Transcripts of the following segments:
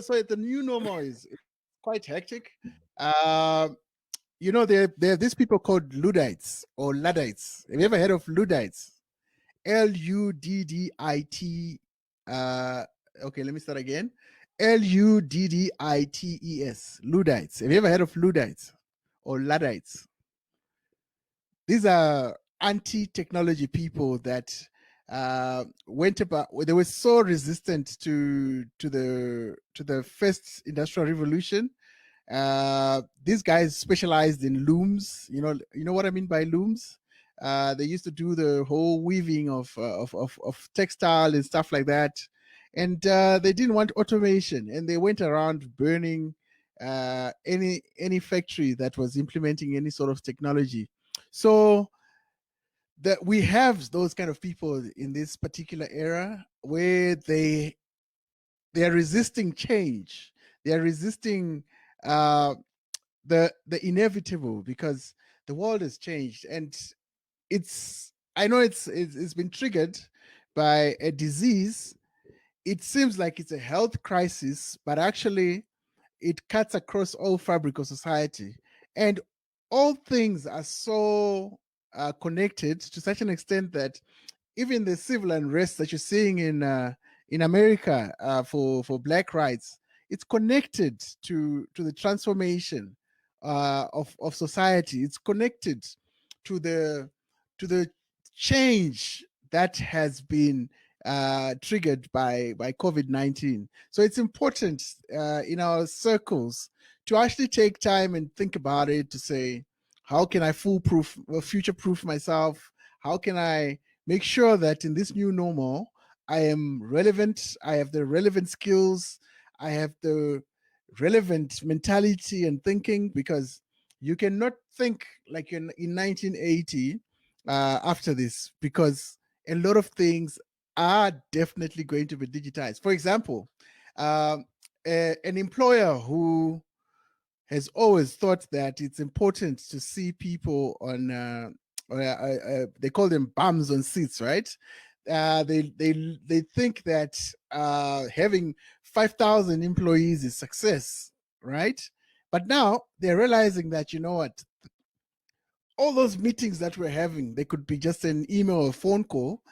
So the new normal is quite hectic. Uh, there are these people called Luddites or Luddites. Have you ever heard of Luddites? Luddit. Uh, okay, let me start again. Luddites. Luddites. Have you ever heard of Luddites or Luddites? These are anti-technology people that went about. They were so resistant to the first industrial revolution. These guys specialized in looms. You know what I mean by looms. They used to do the whole weaving of textile and stuff like that, and they didn't want automation, and they went around burning any factory that was implementing any sort of technology. So that we have those kind of people in this particular era where they are resisting change. They are resisting uh, the inevitable because the world has changed, and I know it's been triggered by a disease. It seems like it's a health crisis, but actually it cuts across all fabric of society, and all things are so connected to such an extent that even the civil unrest that you're seeing in America for Black rights, it's connected to the transformation of society. It's connected to the change that has been triggered by COVID-19. So it's important in our circles to actually take time and think about it, to say, how can I foolproof, future proof myself? How can I make sure that in this new normal, I am relevant, I have the relevant skills, I have the relevant mentality and thinking, because you cannot think like you're in 1980 after this, because a lot of things are definitely going to be digitized. For example, an employer who has always thought that it's important to see people on they call them bums on seats, right? They think that having 5,000 employees is success, right? But now they're realizing that, you know what, all those meetings that we're having, they could be just an email or phone call.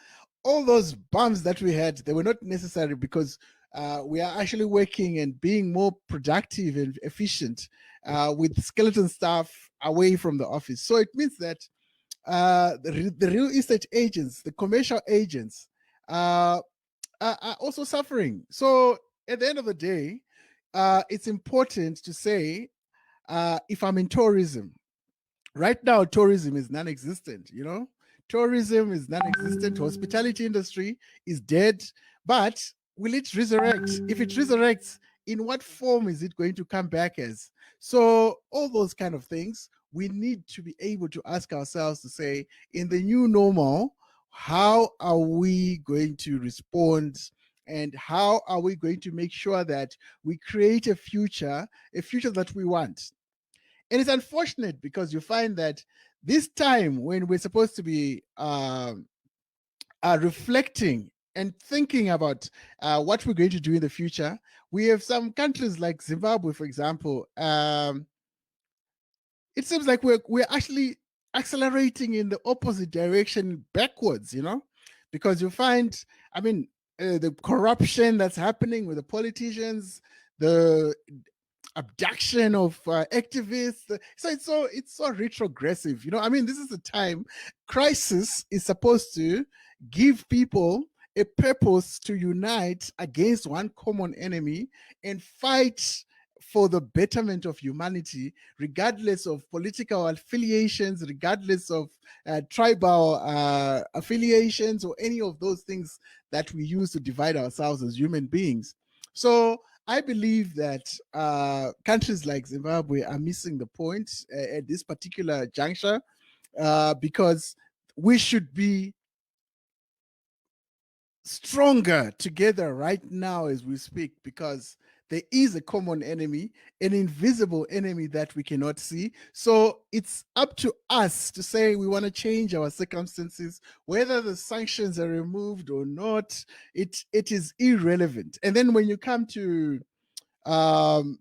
All those bumps that we had, they were not necessary, because we are actually working and being more productive and efficient with skeleton staff away from the office. So it means that the real estate agents, the commercial agents, are also suffering. So at the end of the day, it's important to say, if I'm in tourism, right now tourism is non-existent. Tourism is non-existent. Hospitality industry is dead. But will it resurrect? If it resurrects, in what form is it going to come back as? So all those kind of things we need to be able to ask ourselves, to say, in the new normal, how are we going to respond, and how are we going to make sure that we create a future that we want? And it's unfortunate, because you find that this time, when we're supposed to be reflecting and thinking about what we're going to do in the future, we have some countries like Zimbabwe, for example. It seems like we're actually accelerating in the opposite direction, backwards. Because you find, I mean, the corruption that's happening with the politicians, the abduction of activists. So it's so retrogressive. I mean, this is the time. Crisis is supposed to give people a purpose to unite against one common enemy and fight for the betterment of humanity, regardless of political affiliations, regardless of tribal affiliations, or any of those things that we use to divide ourselves as human beings. So I believe that countries like Zimbabwe are missing the point at this particular juncture, because we should be stronger together right now as we speak, because there is a common enemy, an invisible enemy that we cannot see. So it's up to us to say we want to change our circumstances. Whether the sanctions are removed or not, it is irrelevant. And then when you come to to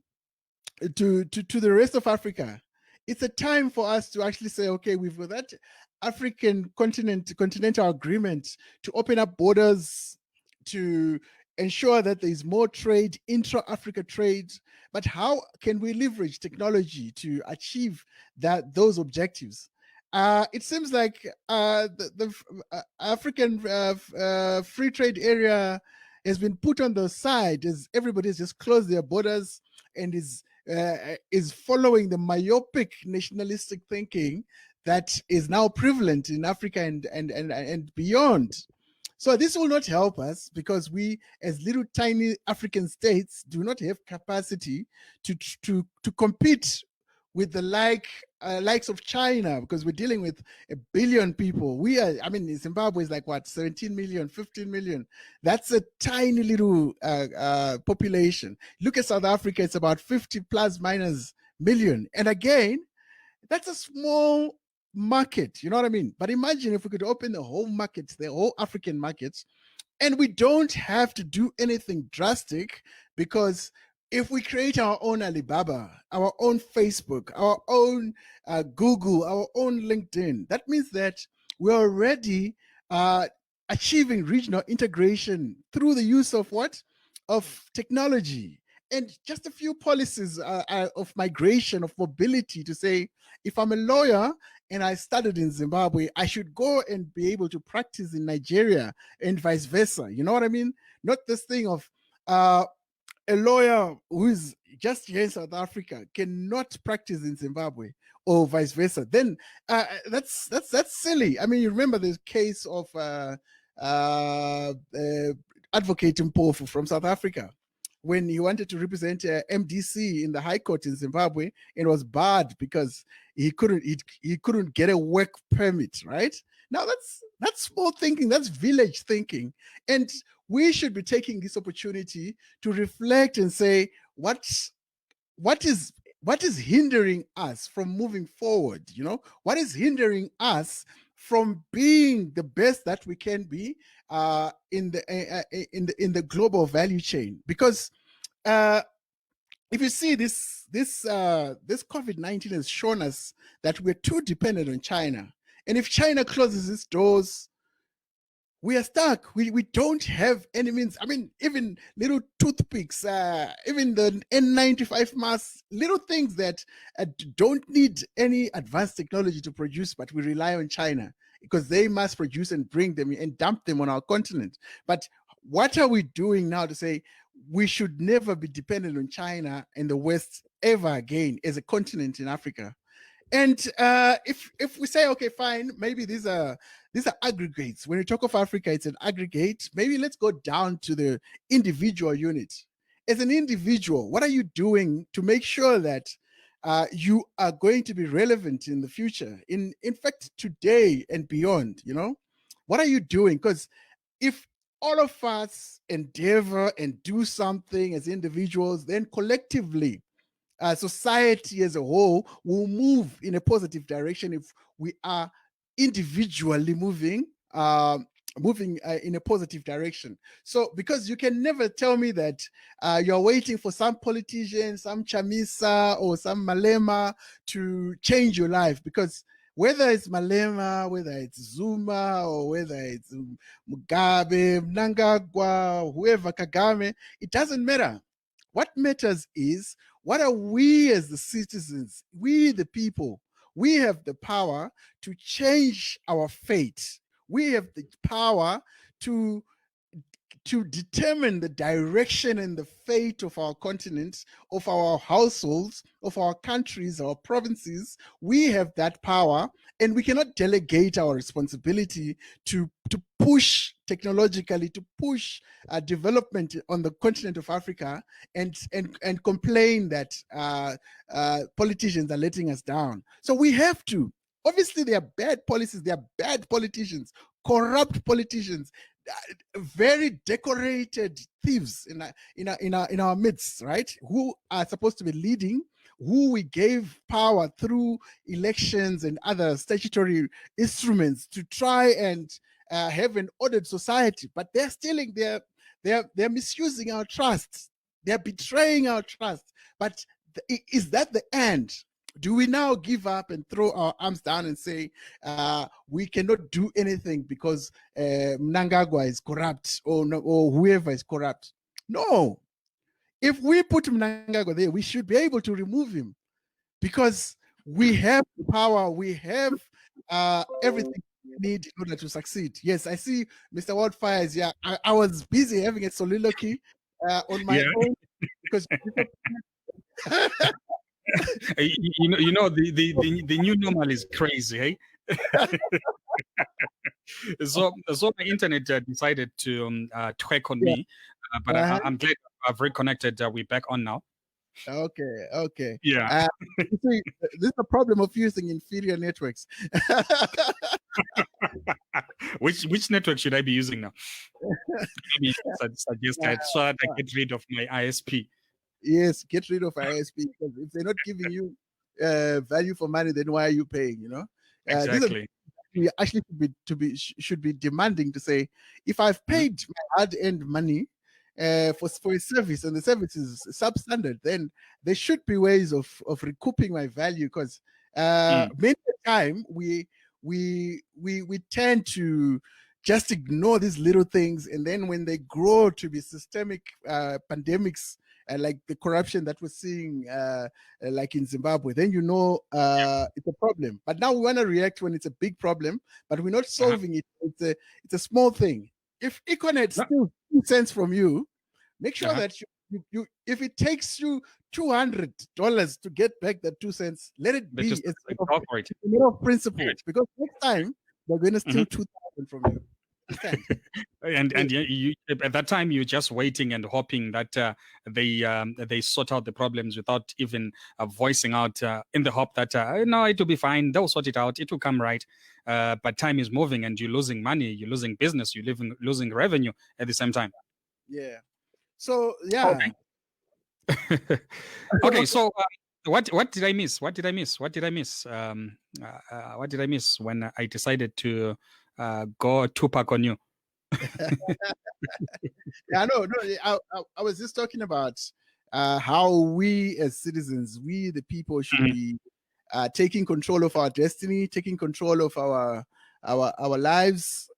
the rest of Africa. It's a time for us to actually say, okay, we've got that African continental agreement to open up borders, to ensure that there is more trade, intra-Africa trade. But how can we leverage technology to achieve those objectives? It seems like the African free trade area has been put on the side as everybody's just closed their borders and is following the myopic nationalistic thinking that is now prevalent in Africa and beyond. So this will not help us because we, as little tiny African states, do not have capacity to compete with the likes of China, because we're dealing with 1 billion people. Zimbabwe is like what, 17 million, 15 million. That's a tiny little population. Look at South Africa, it's about 50 plus minus million. And again, that's a small market, you know what I mean? But imagine if we could open the whole market, the whole African markets, and we don't have to do anything drastic, because if we create our own Alibaba, our own Facebook, our own Google, our own LinkedIn, that means that we're already achieving regional integration through the use of what? Of technology. And just a few policies of migration, of mobility, to say, if I'm a lawyer and I studied in Zimbabwe, I should go and be able to practice in Nigeria and vice versa. You know what I mean? Not this thing of a lawyer who is just here in South Africa cannot practice in Zimbabwe or vice versa. Then that's silly. I mean, you remember the case of Advocate Mpofu from South Africa, when he wanted to represent MDC in the High Court in Zimbabwe, and was barred because he couldn't get a work permit, right? Now that's small thinking, that's village thinking. And we should be taking this opportunity to reflect and say, what is hindering us from moving forward? You know, what is hindering us from being the best that we can be in the global value chain? Because if you see this COVID-19 has shown us that we're too dependent on China, and if China closes its doors, we are stuck. We don't have any means. I mean, even little toothpicks, even the N95 masks, little things that don't need any advanced technology to produce, but we rely on China because they must produce and bring them and dump them on our continent. But what are we doing now to say we should never be dependent on China and the West ever again as a continent in Africa? And if we say, okay, fine, maybe these are aggregates. When we talk of Africa, it's an aggregate. Maybe let's go down to the individual unit. As an individual, what are you doing to make sure that you are going to be relevant in the future? In fact, today and beyond, you know? What are you doing? Because if all of us endeavor and do something as individuals, then collectively, society as a whole will move in a positive direction if we are individually moving in a positive direction. So, because you can never tell me that you're waiting for some politician, some Chamisa or some Malema to change your life, because whether it's Malema, whether it's Zuma, or whether it's Mugabe, Mnangagwa, whoever, Kagame, it doesn't matter. What matters is, what are we as the citizens, we the people? We have the power to change our fate. We have the power to determine the direction and the fate of our continent, of our households, of our countries, our provinces. We have that power, and we cannot delegate our responsibility to push technologically, to push development on the continent of Africa, and complain that politicians are letting us down. So we have to. Obviously, there are bad policies, there are bad politicians, corrupt politicians, very decorated thieves in our midst, right? Who are supposed to be leading, who we gave power through elections and other statutory instruments to try and have an ordered society, but they're stealing, they're misusing our trust. They're betraying our trust. But is that the end? Do we now give up and throw our arms down and say we cannot do anything because Mnangagwa is corrupt or whoever is corrupt? No. If we put Mnangagwa there, we should be able to remove him because we have power, we have everything we need in order to succeed. Yes, I see Mr. Wildfires. Yeah, I was busy having a soliloquy on my own because you know the new normal is crazy, hey? so my internet decided to twerk on me, but I'm glad I've reconnected. We're back on now. Okay. Yeah. See, this is the problem of using inferior networks. Which network should I be using now? Maybe suggest that so that I get rid of my ISP. Yes, get rid of ISP because if they're not giving you value for money, then why are you paying? You know, exactly. We actually should be demanding to say, if I've paid my hard-earned money for a service and the service is substandard, then there should be ways of recouping my value because many time we tend to just ignore these little things, and then when they grow to be systemic pandemics like the corruption that we're seeing like in Zimbabwe, then it's a problem. But now we want to react when it's a big problem, but we're not solving it. It's a small thing. If Econet steals 2 cents from you, make sure that you if it takes you $200 to get back that 2 cents, let it be. It's a matter of principle, because next time they're going to steal 2,000 from you. and you, at that time you're just waiting and hoping that they sort out the problems without even voicing out in the hope that no, it will be fine, they'll sort it out, it will come right. But time is moving and you're losing money, you're losing business, you're losing revenue at the same time. Yeah. So yeah. Okay. So what did I miss? What did I miss when I decided to go Tupac on you? Yeah, no. I was just talking about how we as citizens, we the people, should be taking control of our destiny, taking control of our lives,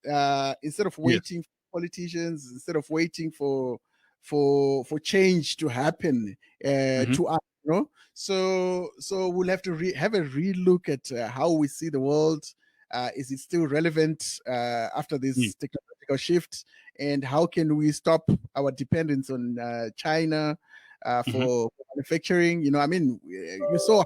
instead of waiting for politicians, instead of waiting for change to happen to us. You know, so we'll have to have a relook at how we see the world. Is it still relevant after this technological shift? And how can we stop our dependence on China for manufacturing? You know, I mean, you saw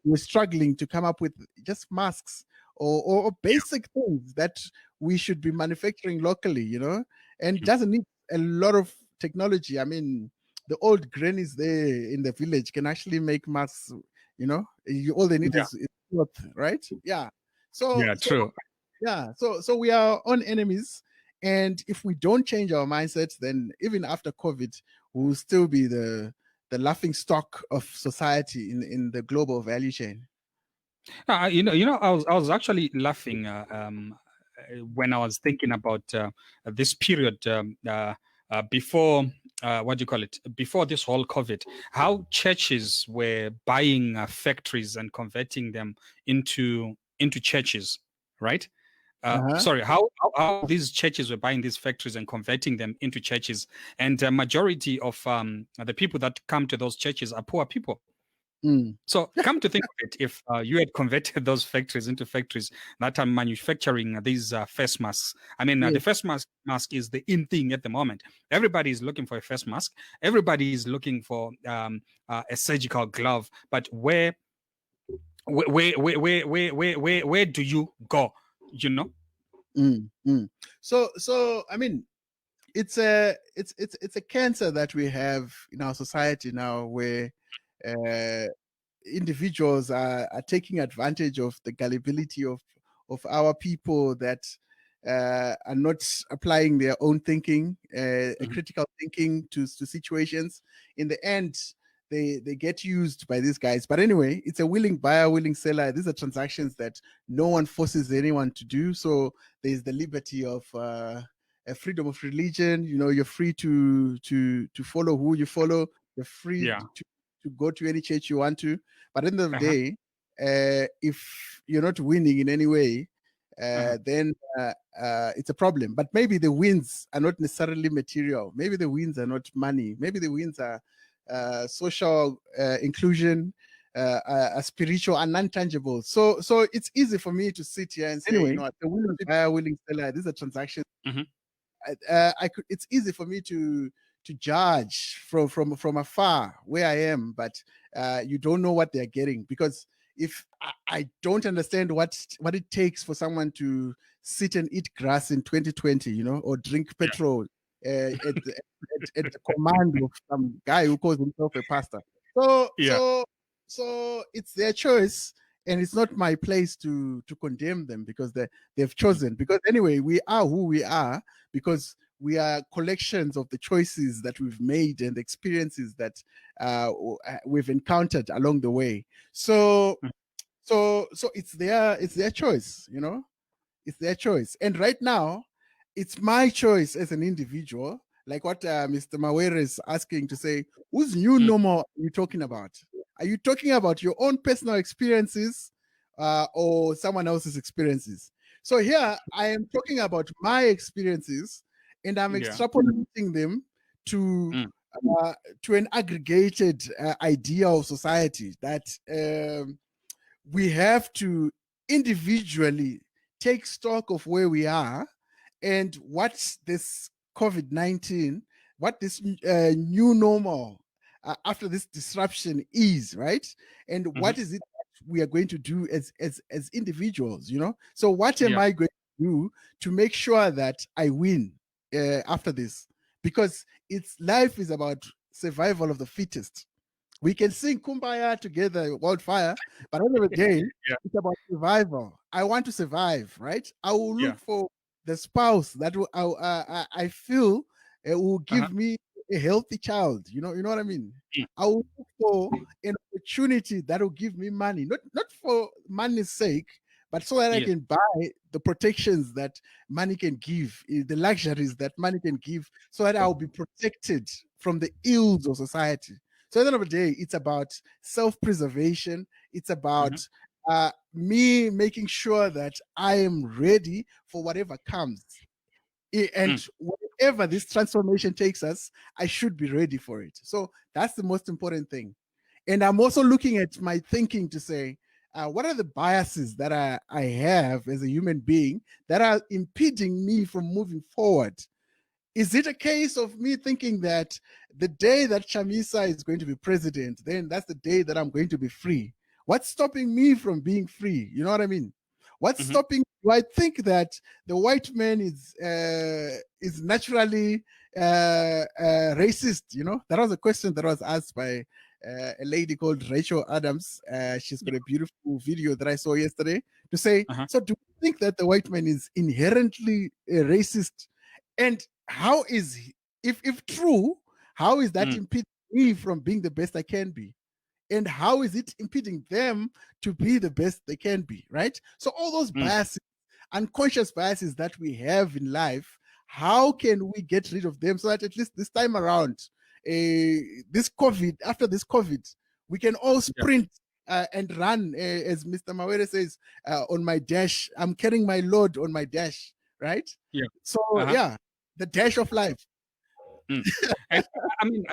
we're struggling to come up with just masks or basic things that we should be manufacturing locally, you know, and it doesn't need a lot of technology. I mean, the old grannies there in the village can actually make masks, you know, all they need is cloth, right? Yeah. So true. So we are on enemies, and if we don't change our mindsets, then even after COVID, we'll still be the laughing stock of society in the global value chain. I was actually laughing when I was thinking about this period before before this whole COVID, how churches were buying factories and converting them into churches, right? Sorry, how these churches were buying these factories and converting them into churches, and the majority of the people that come to those churches are poor people. So come to think of it, if you had converted those factories into factories that are manufacturing these face masks, I mean, the face mask is the in thing at the moment. Everybody is looking for a face mask. Everybody is looking for a surgical glove. But where do you go? You know. So I mean, it's a cancer that we have in our society now, where individuals are taking advantage of the gullibility of our people that are not applying their own thinking, critical thinking to situations. In the end, they get used by these guys. But anyway, it's a willing buyer, willing seller. These are transactions that no one forces anyone to do. So there's the liberty of freedom of religion. You know, you're free to follow who you follow. You're free Yeah. to go to any church you want to. But at the end of the Uh-huh. day, if you're not winning in any way, Uh-huh. then it's a problem. But maybe the wins are not necessarily material. Maybe the wins are not money. Maybe the wins are social inclusion, spiritual and non-tangible. So it's easy for me to sit here and say, you Anyway. know, the willing buyer, willing seller, these are transactions. Mm-hmm. I could. It's easy for me to judge from afar where I am, but you don't know what they're getting, because if I don't understand what it takes for someone to sit and eat grass in 2020, you know, or drink petrol at the command of some guy who calls himself a pastor. So Yeah. so it's their choice, and it's not my place to condemn them because they've chosen. Because anyway, we are who we are because we are collections of the choices that we've made and the experiences that we've encountered along the way. So it's their choice, you know. It's their choice. And right now, it's my choice as an individual, like what Mr. Mawere is asking to say, whose new normal are you talking about? Are you talking about your own personal experiences or someone else's experiences? So here I am talking about my experiences, and I'm extrapolating them to an aggregated idea of society that we have to individually take stock of where we are and what this COVID-19, what this new normal after this disruption is, right? And what is it we are going to do as individuals, you know? So what am I going to do to make sure that I win after this? Because life is about survival of the fittest. We can sing Kumbaya together, Wildfire, but at the end of the day, it's about survival. I want to survive, right? I will look for the spouse that will, I feel will give me a healthy child. You know what I mean? I will look for an opportunity that will give me money, not for money's sake, but so that I can buy the protections that money can give, the luxuries that money can give, so that I'll be protected from the ills of society. So at the end of the day, it's about self-preservation. It's about me making sure that I am ready for whatever comes. And wherever this transformation takes us, I should be ready for it. So that's the most important thing. And I'm also looking at my thinking to say, what are the biases that I have as a human being that are impeding me from moving forward? Is it a case of me thinking that the day that Chamisa is going to be president, then that's the day that I'm going to be free? What's stopping me from being free? You know what I mean? What's stopping? Do I think that the white man is naturally racist? You know, that was a question that was asked by a lady called Rachel Adams. She's got a beautiful video that I saw yesterday to say, so do you think that the white man is inherently racist? And how is if true, how is that impeding me from being the best I can be? And how is it impeding them to be the best they can be, right? So all those biases, unconscious biases that we have in life, how can we get rid of them so that at least this time around, after this COVID, we can all sprint and run, as Mr. Mawere says, on my dash. I'm carrying my load on my dash, right? Yeah. So the dash of life. And I mean,